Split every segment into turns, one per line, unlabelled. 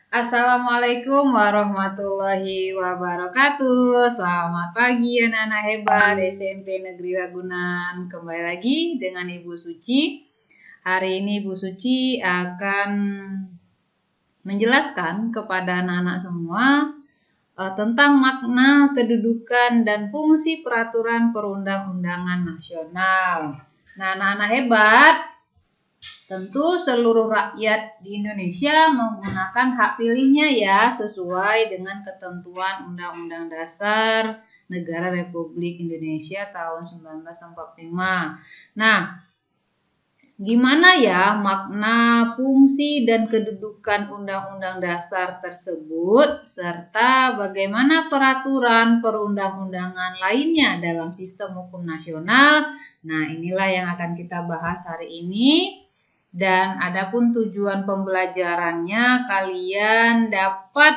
Assalamualaikum warahmatullahi wabarakatuh. Selamat pagi anak-anak hebat SMP Negeri Ragunan. Kembali lagi dengan Ibu Suci. Hari ini Ibu Suci akan menjelaskan kepada anak-anak semua tentang makna, kedudukan, dan fungsi peraturan perundang-undangan nasional. Nah, anak-anak hebat, tentu seluruh rakyat di Indonesia menggunakan hak pilihnya ya sesuai dengan ketentuan Undang-Undang Dasar Negara Republik Indonesia tahun 1945. Nah, gimana ya makna, fungsi, dan kedudukan Undang-Undang Dasar tersebut serta bagaimana peraturan perundang-undangan lainnya dalam sistem hukum nasional? Nah, inilah yang akan kita bahas hari ini. Dan adapun tujuan pembelajarannya kalian dapat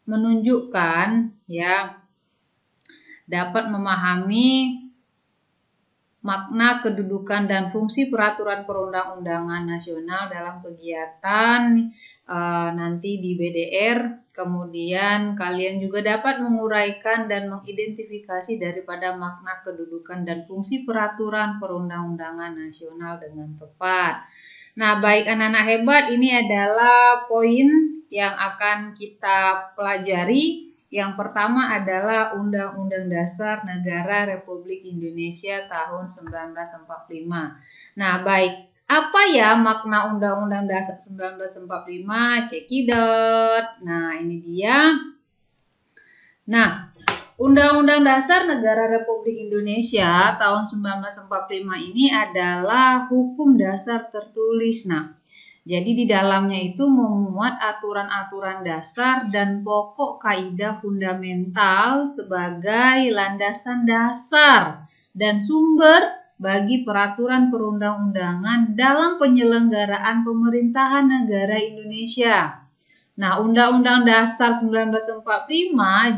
menunjukkan dapat memahami makna, kedudukan, dan fungsi peraturan perundang-undangan nasional dalam kegiatan nanti di BDR. Kemudian kalian juga dapat menguraikan dan mengidentifikasi daripada makna, kedudukan, dan fungsi peraturan perundang-undangan nasional dengan tepat. Nah, baik anak-anak hebat, ini adalah poin yang akan kita pelajari. Yang pertama adalah Undang-Undang Dasar Negara Republik Indonesia tahun 1945. Nah, baik. Apa ya makna Undang-Undang Dasar 1945? Cekidot. Nah, ini dia. Nah, Undang-Undang Dasar Negara Republik Indonesia tahun 1945 ini adalah hukum dasar tertulis. Nah, jadi di dalamnya itu memuat aturan-aturan dasar dan pokok kaidah fundamental sebagai landasan dasar dan sumber bagi peraturan perundang-undangan dalam penyelenggaraan pemerintahan negara Indonesia. Nah, Undang-Undang Dasar 1945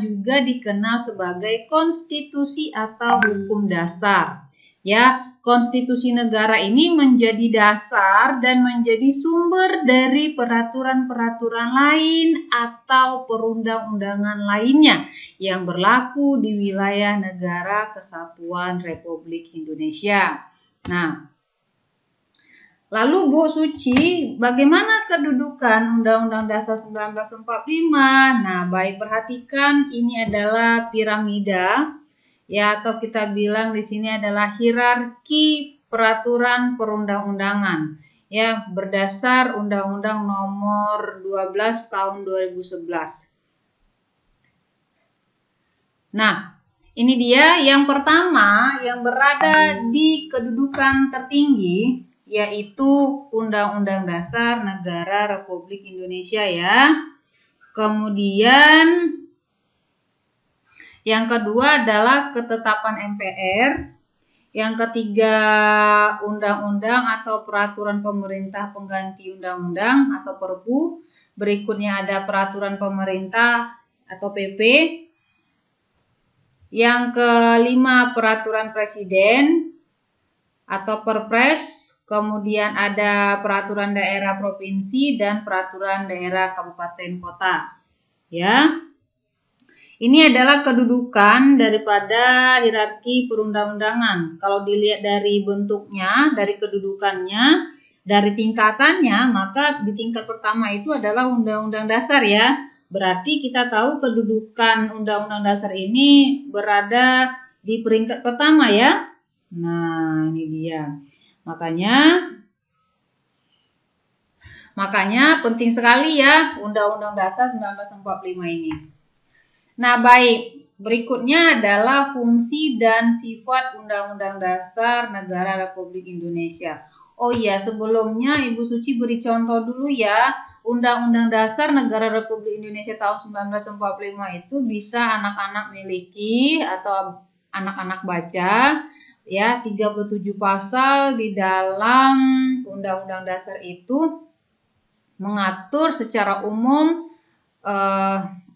juga dikenal sebagai konstitusi atau hukum dasar. Ya, konstitusi negara ini menjadi dasar dan menjadi sumber dari peraturan-peraturan lain atau perundang-undangan lainnya yang berlaku di wilayah negara kesatuan Republik Indonesia. Nah, lalu Bu Suci, bagaimana kedudukan Undang-Undang Dasar 1945? Nah, baik, perhatikan ini adalah piramida ya, atau kita bilang di sini adalah hierarki peraturan perundang-undangan ya, berdasar Undang-Undang Nomor 12 Tahun 2011. Nah, ini dia yang pertama yang berada di kedudukan tertinggi, yaitu Undang-Undang Dasar Negara Republik Indonesia ya. Kemudian yang kedua adalah ketetapan MPR. Yang ketiga undang-undang atau peraturan pemerintah pengganti undang-undang atau Perpu. Berikutnya ada peraturan pemerintah atau PP. Yang kelima peraturan presiden atau Perpres. Kemudian ada peraturan daerah provinsi dan peraturan daerah kabupaten kota. Ya. Ini adalah kedudukan daripada hierarki perundang-undangan. Kalau dilihat dari bentuknya, dari kedudukannya, dari tingkatannya, maka di tingkat pertama itu adalah Undang-Undang Dasar ya. Berarti kita tahu kedudukan Undang-Undang Dasar ini berada di peringkat pertama ya. Nah, ini dia. Makanya penting sekali ya Undang-Undang Dasar 1945 ini. Nah, baik. Berikutnya adalah fungsi dan sifat Undang-Undang Dasar Negara Republik Indonesia. Oh iya, sebelumnya Ibu Suci beri contoh dulu ya. Undang-Undang Dasar Negara Republik Indonesia tahun 1945 itu bisa anak-anak miliki atau anak-anak baca ya. 37 pasal di dalam Undang-Undang Dasar itu mengatur secara umum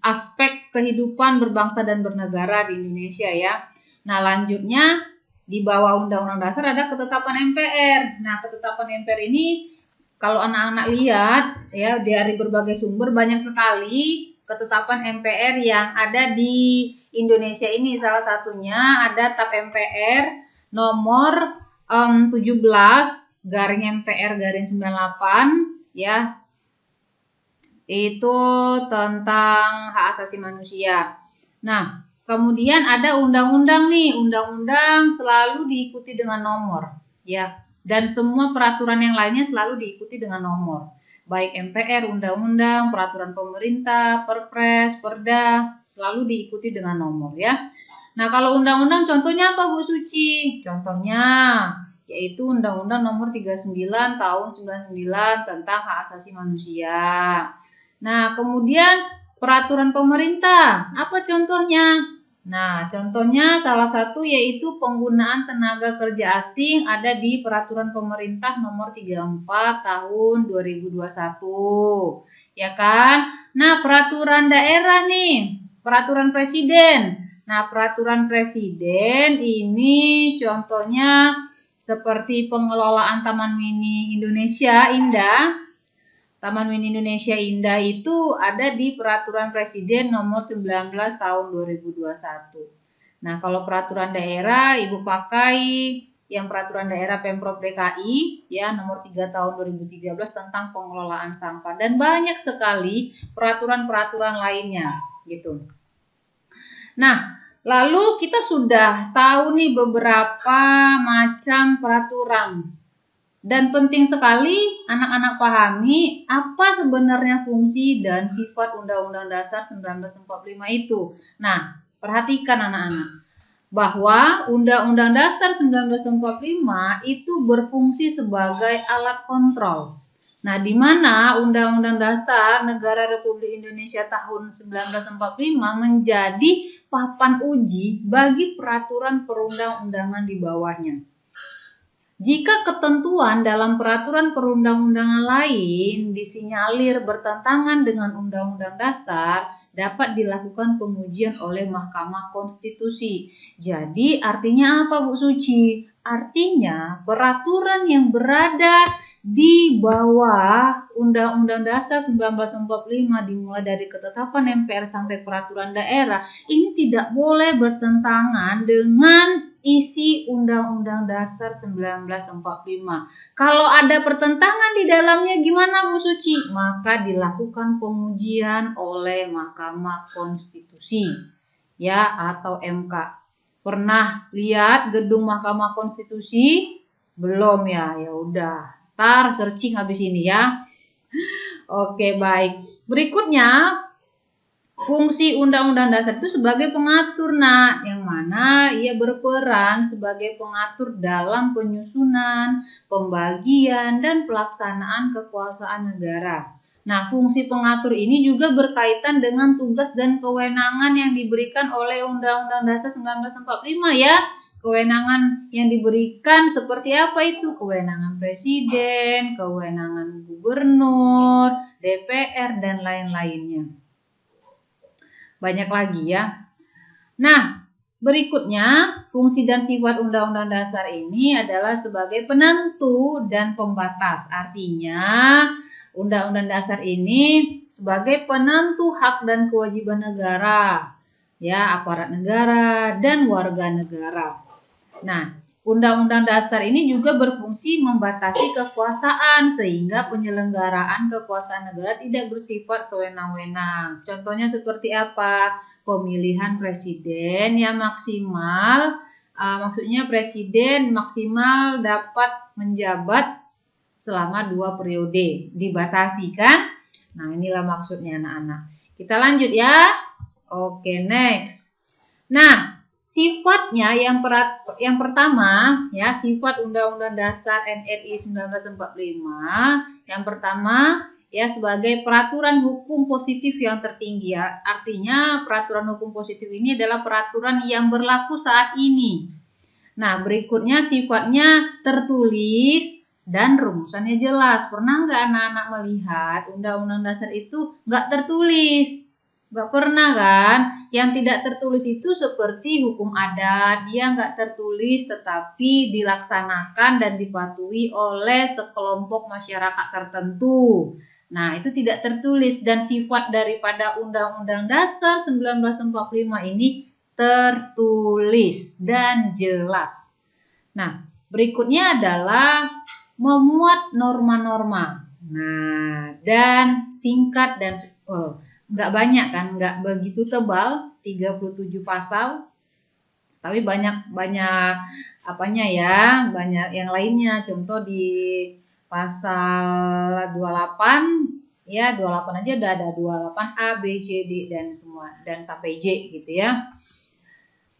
aspek kehidupan berbangsa dan bernegara di Indonesia ya. Nah, lanjutnya di bawah Undang-Undang Dasar ada ketetapan MPR. Nah, ketetapan MPR ini kalau anak-anak lihat ya dari berbagai sumber banyak sekali ketetapan MPR yang ada di Indonesia ini. Salah satunya ada TAP MPR nomor 17/MPR/98 ya. Itu tentang hak asasi manusia. Nah, kemudian ada undang-undang nih. Undang-undang selalu diikuti dengan nomor ya. Dan semua peraturan yang lainnya selalu diikuti dengan nomor. Baik MPR, undang-undang, peraturan pemerintah, Perpres, Perda, selalu diikuti dengan nomor ya. Nah, kalau undang-undang contohnya apa Bu Suci? Contohnya yaitu Undang-Undang Nomor 39 Tahun 99 tentang hak asasi manusia. Nah, kemudian peraturan pemerintah, apa contohnya? Nah, contohnya salah satu yaitu penggunaan tenaga kerja asing ada di Peraturan Pemerintah Nomor 34 Tahun 2021. Ya kan? Nah, peraturan daerah nih, peraturan presiden. Nah, peraturan presiden ini contohnya seperti pengelolaan Taman Mini Indonesia Indah. Taman Mini Indonesia Indah itu ada di Peraturan Presiden Nomor 19 Tahun 2021. Nah, kalau peraturan daerah Ibu pakai yang peraturan daerah Pemprov DKI ya nomor 3 tahun 2013 tentang pengelolaan sampah dan banyak sekali peraturan-peraturan lainnya gitu. Nah, lalu kita sudah tahu nih beberapa macam peraturan. Dan penting sekali anak-anak pahami apa sebenarnya fungsi dan sifat Undang-Undang Dasar 1945 itu. Nah, perhatikan anak-anak bahwa Undang-Undang Dasar 1945 itu berfungsi sebagai alat kontrol. Nah, di mana Undang-Undang Dasar Negara Republik Indonesia tahun 1945 menjadi papan uji bagi peraturan perundang-undangan di bawahnya. Jika ketentuan dalam peraturan perundang-undangan lain disinyalir bertentangan dengan Undang-Undang Dasar, dapat dilakukan pengujian oleh Mahkamah Konstitusi. Jadi artinya apa Bu Suci? Artinya peraturan yang berada di bawah Undang-Undang Dasar 1945 dimulai dari ketetapan MPR sampai peraturan daerah ini tidak boleh bertentangan dengan isi Undang-Undang Dasar 1945. Kalau ada pertentangan di dalamnya gimana Bu Suci? Maka dilakukan pengujian oleh Mahkamah Konstitusi ya atau MK. Pernah lihat gedung Mahkamah Konstitusi? Belum ya? Ya udah, ntar searching habis ini ya. Oke, baik. Berikutnya fungsi Undang-Undang Dasar itu sebagai pengatur, yang mana ia berperan sebagai pengatur dalam penyusunan, pembagian, dan pelaksanaan kekuasaan negara. Nah, fungsi pengatur ini juga berkaitan dengan tugas dan kewenangan yang diberikan oleh Undang-Undang Dasar 1945 ya. Kewenangan yang diberikan seperti apa itu? Kewenangan presiden, kewenangan gubernur, DPR, dan lain-lainnya. Banyak lagi ya. Nah, berikutnya fungsi dan sifat Undang-Undang Dasar ini adalah sebagai penentu dan pembatas. Artinya, Undang-Undang Dasar ini sebagai penentu hak dan kewajiban negara, ya, aparat negara dan warga negara. Nah, Undang-Undang Dasar ini juga berfungsi membatasi kekuasaan sehingga penyelenggaraan kekuasaan negara tidak bersifat sewenang-wenang. Contohnya seperti apa? Pemilihan presiden yang maksimal, maksudnya presiden maksimal dapat menjabat selama 2 periode, dibatasi kan? Nah, inilah maksudnya anak-anak. Kita lanjut ya. Oke, next. Nah, sifatnya yang pertama ya, sifat Undang-Undang Dasar NRI 1945 yang pertama ya sebagai peraturan hukum positif yang tertinggi ya. Artinya peraturan hukum positif ini adalah peraturan yang berlaku saat ini. Nah, berikutnya sifatnya tertulis dan rumusannya jelas. Pernah nggak anak-anak melihat Undang-Undang Dasar itu nggak tertulis? Nggak pernah kan? Yang tidak tertulis itu seperti hukum adat, dia nggak tertulis tetapi dilaksanakan dan dipatuhi oleh sekelompok masyarakat tertentu. Nah, itu tidak tertulis dan sifat daripada Undang-Undang Dasar 1945 ini tertulis dan jelas. Nah, berikutnya adalah memuat norma-norma. Nah, dan singkat dan nggak banyak kan, nggak begitu tebal, 37 pasal, tapi banyak apanya ya, banyak yang lainnya. Contoh di pasal 28 ya, 28 aja udah ada 28A, B, C, D dan semua dan sampai J gitu ya.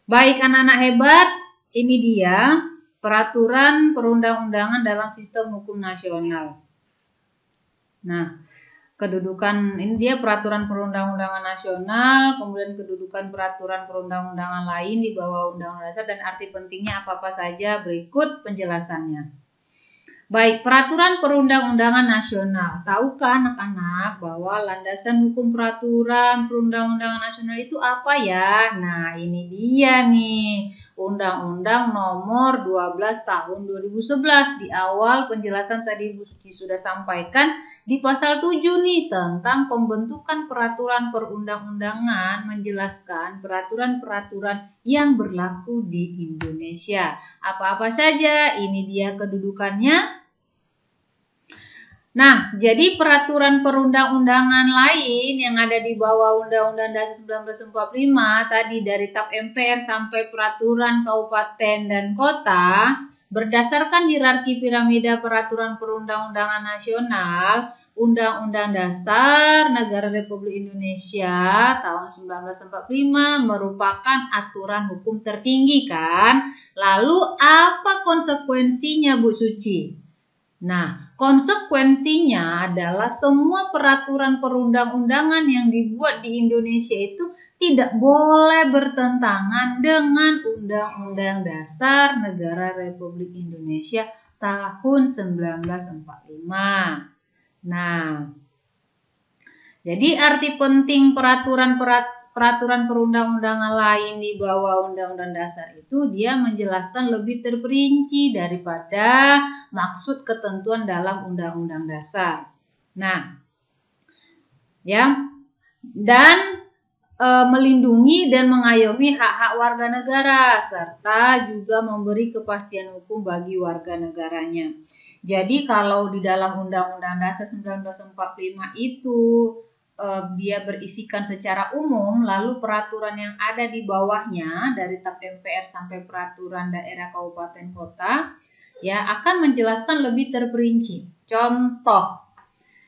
Baik anak-anak hebat, ini dia peraturan perundang-undangan dalam sistem hukum nasional. Nah, kedudukan ini dia peraturan perundang-undangan nasional, kemudian kedudukan peraturan perundang-undangan lain di bawah Undang-Undang Dasar dan arti pentingnya apa-apa saja, berikut penjelasannya. Baik, peraturan perundang-undangan nasional. Tahukah anak-anak bahwa landasan hukum peraturan perundang-undangan nasional itu apa ya? Nah, ini dia nih. Undang-Undang Nomor 12 Tahun 2011. Di awal penjelasan tadi Bu Suci sudah sampaikan di pasal 7 nih tentang pembentukan peraturan perundang-undangan, menjelaskan peraturan-peraturan yang berlaku di Indonesia. Apa-apa saja? Ini dia kedudukannya. Nah, jadi peraturan perundang-undangan lain yang ada di bawah Undang-Undang Dasar 1945 tadi dari TAP MPR sampai peraturan kabupaten dan kota berdasarkan hierarki piramida peraturan perundang-undangan nasional, Undang-Undang Dasar Negara Republik Indonesia tahun 1945 merupakan aturan hukum tertinggi kan? Lalu apa konsekuensinya Bu Suci? Nah, konsekuensinya adalah semua peraturan perundang-undangan yang dibuat di Indonesia itu tidak boleh bertentangan dengan Undang-Undang Dasar Negara Republik Indonesia tahun 1945. Nah, jadi arti penting peraturan perundang-undangan lain di bawah Undang-Undang Dasar itu dia menjelaskan lebih terperinci daripada maksud ketentuan dalam Undang-Undang Dasar. Nah, ya, dan melindungi dan mengayomi hak-hak warga negara serta juga memberi kepastian hukum bagi warga negaranya. Jadi kalau di dalam Undang-Undang Dasar 1945 itu dia berisikan secara umum, lalu peraturan yang ada di bawahnya dari TAP MPR sampai peraturan daerah kabupaten kota ya akan menjelaskan lebih terperinci. Contoh,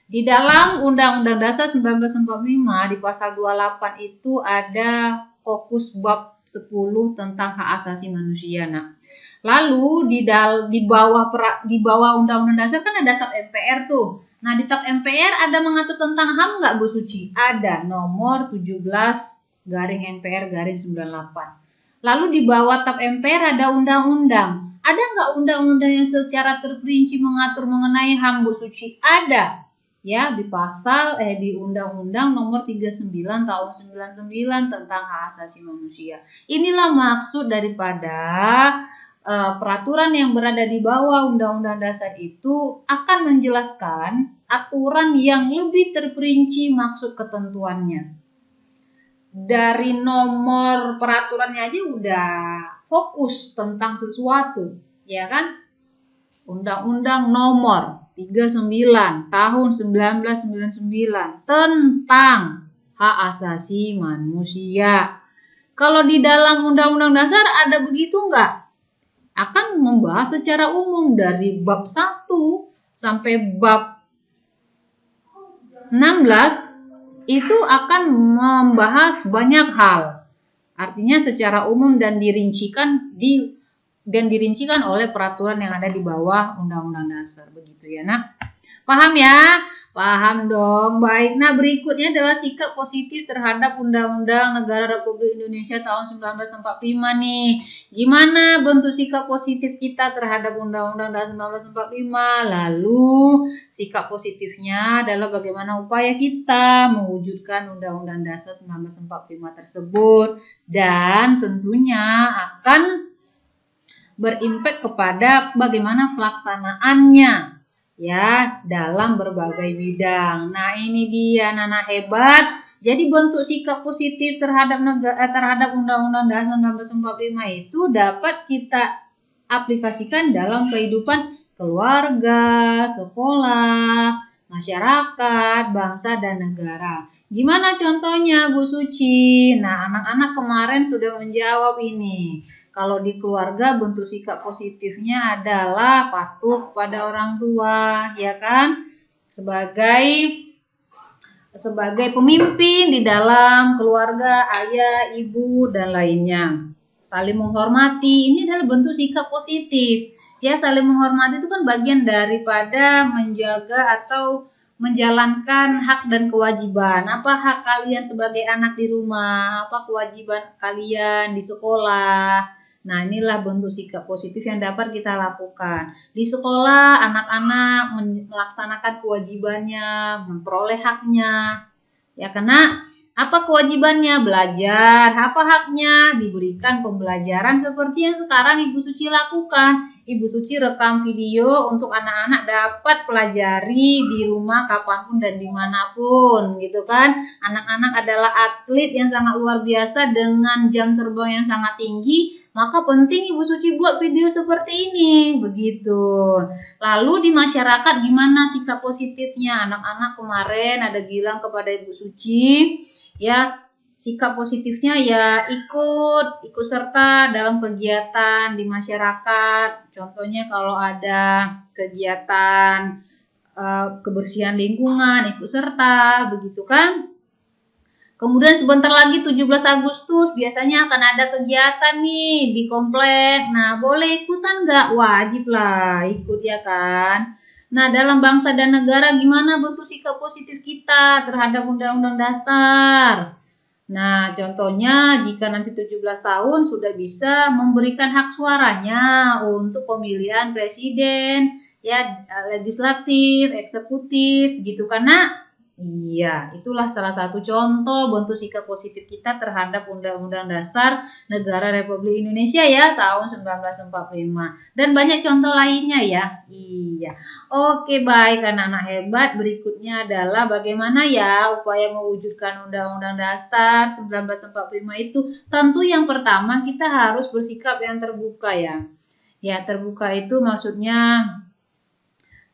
di dalam Undang-Undang Dasar 1945 di pasal 28 itu ada fokus bab 10 tentang hak asasi manusia. Nah, lalu di bawah Undang-Undang Dasar kan ada TAP MPR tuh. Nah, di TAP MPR ada mengatur tentang HAM nggak Bu Suci? Ada, nomor 17/MPR/98. Lalu di bawah TAP MPR ada undang-undang. Ada nggak undang-undang yang secara terperinci mengatur mengenai HAM Bu Suci? Ada. Ya, di Undang-Undang Nomor 39 Tahun 99 tentang hak asasi manusia. Inilah maksud daripada peraturan yang berada di bawah Undang-Undang Dasar itu akan menjelaskan aturan yang lebih terperinci maksud ketentuannya. Dari nomor peraturannya aja udah fokus tentang sesuatu, ya kan? Undang-Undang Nomor 39 Tahun 1999 tentang hak asasi manusia. Kalau di dalam Undang-Undang Dasar ada begitu enggak? Akan membahas secara umum dari bab 1 sampai bab 16 itu akan membahas banyak hal. Artinya secara umum dan dirincikan oleh peraturan yang ada di bawah Undang-Undang Dasar begitu ya. Nah, paham ya? Paham dong. Baik. Nah, berikutnya adalah sikap positif terhadap Undang-Undang Negara Republik Indonesia tahun 1945 nih. Gimana bentuk sikap positif kita terhadap Undang-Undang Dasar 1945? Lalu, sikap positifnya adalah bagaimana upaya kita mewujudkan Undang-Undang Dasar 1945 tersebut dan tentunya akan berimpact kepada bagaimana pelaksanaannya ya dalam berbagai bidang. Nah, ini dia anak-anak hebat. Jadi bentuk sikap positif terhadap terhadap Undang-Undang Dasar 1945 itu dapat kita aplikasikan dalam kehidupan keluarga, sekolah, masyarakat, bangsa dan negara. Gimana contohnya, Bu Suci? Nah, anak-anak kemarin sudah menjawab ini. Kalau di keluarga bentuk sikap positifnya adalah patuh pada orang tua, ya kan? Sebagai pemimpin di dalam keluarga, ayah, ibu dan lainnya. Saling menghormati, ini adalah bentuk sikap positif. Ya, saling menghormati itu kan bagian daripada menjaga atau menjalankan hak dan kewajiban. Apa hak kalian sebagai anak di rumah? Apa kewajiban kalian di sekolah? Nah, inilah bentuk sikap positif yang dapat kita lakukan. Di sekolah, anak-anak melaksanakan kewajibannya, memperoleh haknya. Ya, karena apa kewajibannya? Belajar. Apa haknya? Diberikan pembelajaran seperti yang sekarang Ibu Suci lakukan. Ibu Suci rekam video untuk anak-anak dapat pelajari di rumah kapanpun dan dimanapun, gitu kan. Anak-anak adalah atlet yang sangat luar biasa dengan jam terbang yang sangat tinggi. Maka penting Ibu Suci buat video seperti ini, begitu. Lalu di masyarakat gimana sikap positifnya? Anak-anak kemarin ada bilang kepada Ibu Suci, ya sikap positifnya ya ikut serta dalam kegiatan di masyarakat. Contohnya kalau ada kegiatan kebersihan lingkungan, ikut serta, begitu kan? Kemudian sebentar lagi 17 Agustus biasanya akan ada kegiatan nih di komplek. Nah, boleh ikutan nggak? Wajib lah ikut ya kan. Nah, dalam bangsa dan negara gimana bentuk sikap positif kita terhadap Undang-Undang Dasar? Nah, contohnya jika nanti 17 tahun sudah bisa memberikan hak suaranya untuk pemilihan presiden, ya legislatif, eksekutif gitu karena iya, itulah salah satu contoh bentuk sikap positif kita terhadap Undang-Undang Dasar Negara Republik Indonesia ya tahun 1945 dan banyak contoh lainnya ya. Iya. Oke, baik anak-anak hebat. Berikutnya adalah bagaimana ya upaya mewujudkan Undang-Undang Dasar 1945 itu. Tentu yang pertama kita harus bersikap yang terbuka ya. Ya, terbuka itu maksudnya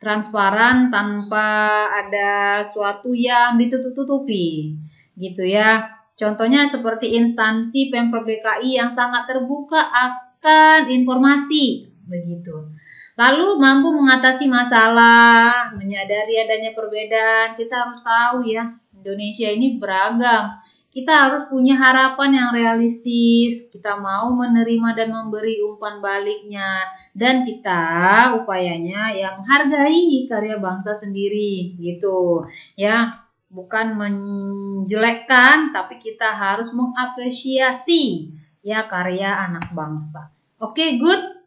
transparan tanpa ada suatu yang ditutup-tutupi gitu ya. Contohnya seperti instansi Pemprov DKI yang sangat terbuka akan informasi begitu. Lalu mampu mengatasi masalah, menyadari adanya perbedaan. Kita harus tahu ya, Indonesia ini beragam. Kita harus punya harapan yang realistis, kita mau menerima dan memberi umpan baliknya, dan kita upayanya yang menghargai karya bangsa sendiri gitu ya, bukan menjelekkan tapi kita harus mengapresiasi ya karya anak bangsa. Oke, good.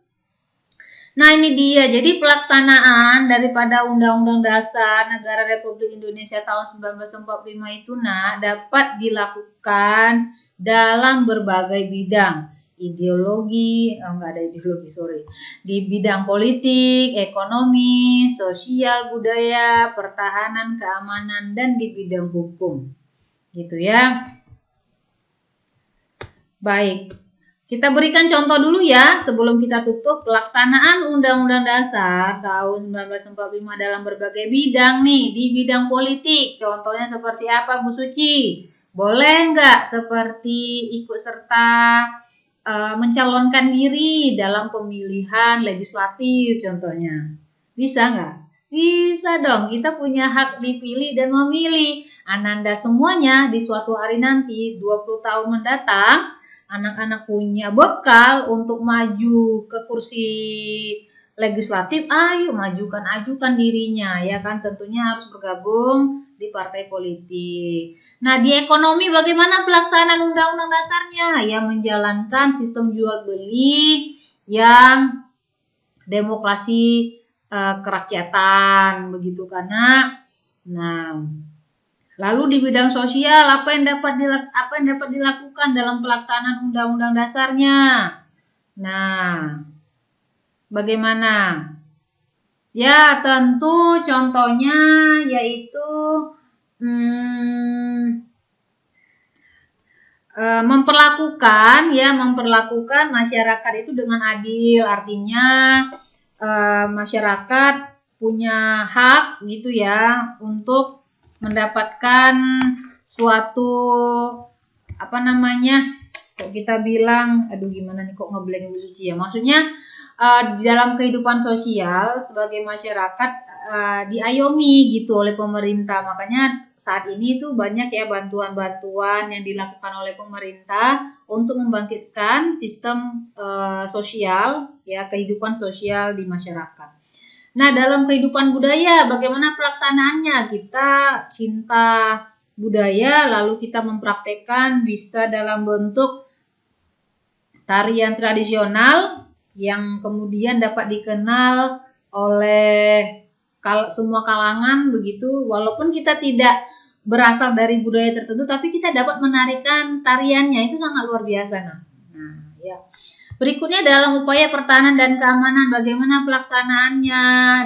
Nah, ini dia. Jadi pelaksanaan daripada Undang-Undang Dasar Negara Republik Indonesia tahun 1945 itu dapat dilakukan dalam berbagai bidang. Di bidang politik, ekonomi, sosial, budaya, pertahanan, keamanan, dan di bidang hukum. Gitu ya. Baik. Kita berikan contoh dulu ya sebelum kita tutup pelaksanaan Undang-Undang Dasar tahun 1945 dalam berbagai bidang nih. Di bidang politik, contohnya seperti apa Bu Suci? Boleh nggak seperti ikut serta mencalonkan diri dalam pemilihan legislatif contohnya? Bisa nggak? Bisa dong, kita punya hak dipilih dan memilih. Ananda semuanya di suatu hari nanti 20 tahun mendatang anak-anak punya bekal untuk maju ke kursi legislatif, ayo ajukan dirinya, ya kan, tentunya harus bergabung di partai politik. Nah, di ekonomi bagaimana pelaksanaan undang-undang dasarnya? Ya, menjalankan sistem jual beli yang demokrasi kerakyatan, begitu karena. Nah, lalu di bidang sosial apa yang dapat dilakukan dalam pelaksanaan undang-undang dasarnya? Nah, bagaimana? Ya, tentu contohnya yaitu memperlakukan masyarakat itu dengan adil, artinya masyarakat punya hak gitu ya untuk mendapatkan suatu kok kita bilang, aduh gimana nih kok ngeblank Ibu Suci ya, maksudnya di dalam kehidupan sosial sebagai masyarakat diayomi gitu oleh pemerintah. Makanya saat ini tuh banyak ya bantuan-bantuan yang dilakukan oleh pemerintah untuk membangkitkan sistem sosial ya, kehidupan sosial di masyarakat. Nah, dalam kehidupan budaya bagaimana pelaksanaannya? Kita cinta budaya lalu kita mempraktekkan bisa dalam bentuk tarian tradisional yang kemudian dapat dikenal oleh semua kalangan begitu, walaupun kita tidak berasal dari budaya tertentu tapi kita dapat menarikan tariannya, itu sangat luar biasa. Nah ya. Berikutnya dalam upaya pertahanan dan keamanan bagaimana pelaksanaannya.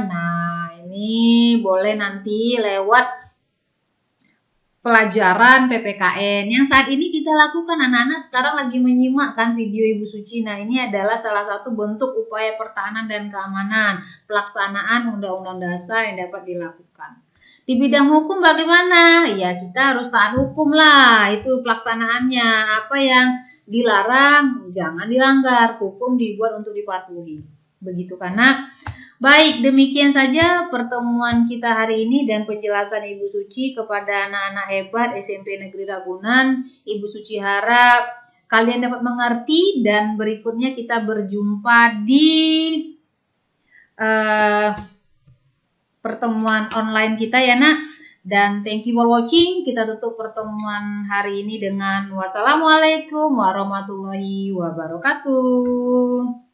Nah, ini boleh nanti lewat pelajaran PPKN yang saat ini kita lakukan. Anak-anak sekarang lagi menyimak kan video Ibu Suci. Nah, ini adalah salah satu bentuk upaya pertahanan dan keamanan, pelaksanaan Undang-Undang Dasar yang dapat dilakukan. Di bidang hukum bagaimana? Ya, kita harus taat hukum lah, itu pelaksanaannya. Apa yang dilarang jangan dilanggar, hukum dibuat untuk dipatuhi. Begitu karena. Baik, demikian saja pertemuan kita hari ini dan penjelasan Ibu Suci kepada anak-anak hebat SMP Negeri Ragunan. Ibu Suci harap kalian dapat mengerti dan berikutnya kita berjumpa di pertemuan online kita ya nak. Dan thank you for watching. Kita tutup pertemuan hari ini dengan wassalamualaikum warahmatullahi wabarakatuh.